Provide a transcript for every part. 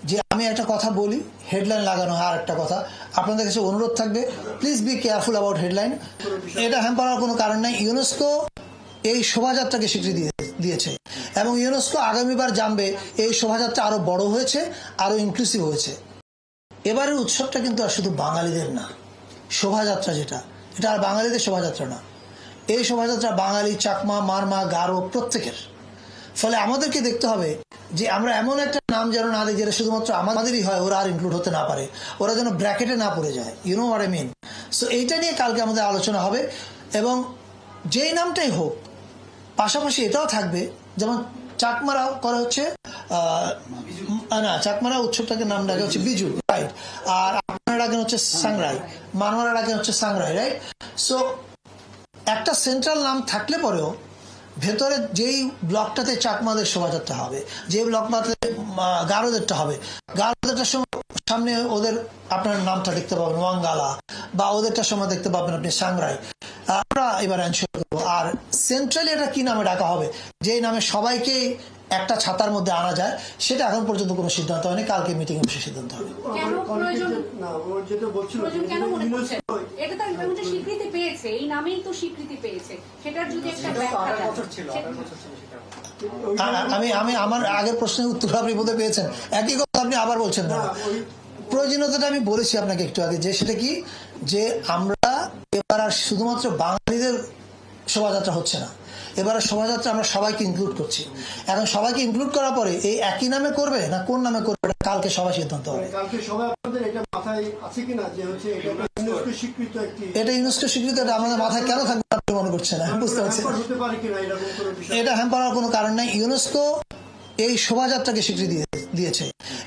যে আমি একটা কথা বলি, হেডলাইন লাগানো হয়। আর একটা কথা আপনাদের কাছে অনুরোধ থাকবে, please be careful about headline. এটা হ্যাম্পার কোনো কারণ নাই। ইউনেস্কো এই শোভাযাত্রাকে স্বীকৃতি দিয়েছে এবং ইউনেস্কো আগামীবার জানবে এই শোভাযাত্রা আরো বড় হয়েছে, আরো ইনক্লুসিভ হয়েছে। এবারের উৎসবটা কিন্তু আর শুধু বাঙালিদের না। শোভাযাত্রা যেটা, এটা আর বাঙালিদের শোভাযাত্রা না। এই শোভাযাত্রা বাঙালি, চাকমা, মারমা, গারো প্রত্যেকের। ফলে আমাদেরকে দেখতে হবে যে আমরা এমন একটা নাম যেন না দিই যেটা শুধুমাত্র আমাদেরই হয়, ওরা আর ইনক্লুড হতে না পারে, ওরা যেন ব্র্যাকেটে না পড়ে যায়। You know what I mean. So এইটা নিয়ে কালকে আমাদের আলোচনা হবে এবং যেই নামটাই হোক, পাশাপাশি এটাও থাকবে, যেমন চাকমারা করা হচ্ছে না, চাকমারা উৎসবটাকে নাম ডাকে হচ্ছে বিজু, রাইট? আর আপনারা ডাকেন হচ্ছে সাংরাই, মানমারা ডাকেন হচ্ছে সাংরাই, রাইট? সো একটা সেন্ট্রাল নাম থাকলে পরেও ভেতরে যেই ব্লকটাতে চাকমাদের শোভাযাত্রা হবে, যে ব্লকটাতে গারোদেরটা হবে, গারোদেরটার সামনে ওদের আপনার নামটা দেখতে পাবেন ওয়াঙ্গালা, বা ওদেরটার সময় দেখতে পাবেন আপনি সাংরাই। আমরা এবার অ্যানসার করবো। আর সেন্ট্রালি এটা কি নামে ডাকা হবে, যে নামে সবাইকে একটা ছাতার মধ্যে আনা যায়, সেটা এখন পর্যন্ত কোনো সিদ্ধান্ত হয়নি। কালকে মিটিং এ বসে সিদ্ধান্ত হবে। আমি আমার আগের প্রশ্নের উত্তর আপনি বলতে পেয়েছেন, একই কথা আপনি আবার বলছেন না। প্রয়োজনীয়তাটা আমি বলেছি আপনাকে একটু আগে, যে সেটা কি, যে আমরা এবার আর শুধুমাত্র বাঙালিদের শোভাযাত্রা হচ্ছে না, এবার শোভাযাত্রা আমরা সবাইকে ইনক্লুড করছি। এখন সবাইকে ইনক্লুড করার পরে এই একই নামে করবে না কোন নামে করবে, কালকে সবাই সিদ্ধান্ত হবে। এটা ইউনেস্কো স্বীকৃত, এটা আমাদের মাথায় কেন থাকবে আপনি মনে করছেন? বুঝতে পারছেন, এটা হ্যাম্পার কোনো কারণ নাই। ইউনেস্কো এই শোভাযাত্রাকে স্বীকৃতি দিয়েছে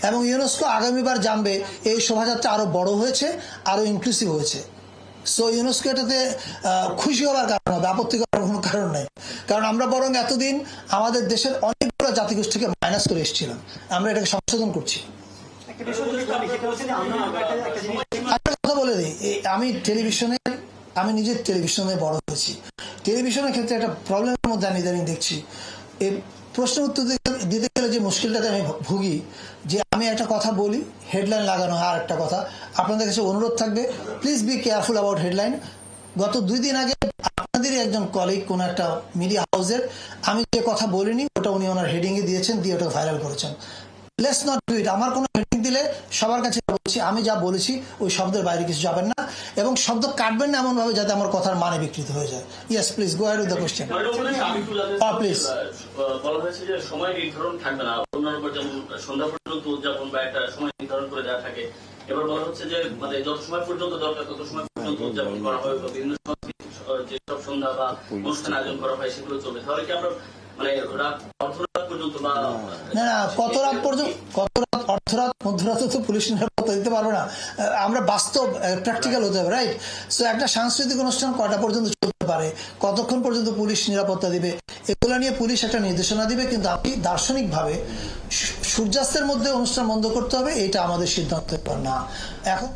এবং ইউনেস্কো আগামীবার জানবে এই শোভাযাত্রা আরো বড় হয়েছে, আরো ইনক্লুসিভ হয়েছে। সো ইউনেস্কো এটাতে খুশি হওয়ার কারণ হবে, আপত্তি করার কোনো কারণ নাই। কারণ আমরা বরং এতদিন আমাদের দেশের অনেকগুলো জাতিগোষ্ঠীকে মাইনাস করে এসেছিলাম, আমরা এটাকে সংশোধন করছি। একটা কথা বলে দিই, আমি নিজের টেলিভিশনে বড় হয়েছি। টেলিভিশনের ক্ষেত্রে একটা প্রবলেমের মধ্যে আমি ইদানিং দেখছি, এই প্রশ্ন উত্তর দিতে গেলে যে মুশকিলটাতে আমি ভুগি, যে আমি একটা কথা বলি, হেডলাইন লাগানো হয়। আর একটা কথা আপনাদের কাছে অনুরোধ থাকবে, please be careful about headline. গত 2 দিন আগে আপনাদেরই একজন কলিগ কোন একটা মিডিয়া হাউসের, আমি যে কথা বলিনি ওটা উনি ওনার হেডিং এ দিয়েছেন, দিয়ে ওটা ভাইরাল করেছেন। Let's not do it. আমার কোনো হেডিং দিলে সবার কাছে বলছি, আমি যা বলেছি ওই শব্দের বাইরে কিছু যাবেন না, এবং শব্দ কাটবেন না এমন ভাবে যাতে আমার কথার মানে বিকৃত হয়ে যায়। Yes please go ahead with the question. Please. বলা হয়েছে যে সময় নির্ধারণ থাকবে না, অন্যান্য যেমন সন্ধ্যা পর্যন্ত উদযাপন বা একটা সময় নির্ধারণ করে দেওয়া থাকে। এবার বলা হচ্ছে যে মানে যত সময় পর্যন্ত দরকার তত সময় পর্যন্ত উদযাপন করা হয়, বিভিন্ন যেসব সন্ধ্যা বা অনুষ্ঠান আয়োজন করা হয় সেগুলো চলবে। তাহলে কি আমরা মানে রাত অর্ধরাত পর্যন্ত বা না, কত রাত পর্যন্ত, কত রাত, অর্ধরাত, মধ্যরাত তো পুলিশ নিরাপত্তা দিতে পারবে না। আমরা বাস্তব প্র্যাকটিক্যাল হতে হবে, রাইট? সো একটা সাংস্কৃতিক অনুষ্ঠান কটা পর্যন্ত চলতে পারে, কতক্ষণ পর্যন্ত পুলিশ নিরাপত্তা দিবে, এগুলো নিয়ে পুলিশ একটা নির্দেশনা দিবে। কিন্তু আপনি দার্শনিকভাবে সূর্যাস্তের মধ্যে অনুষ্ঠান বন্ধ করতে হবে, এটা আমাদের সিদ্ধান্ত না। এখন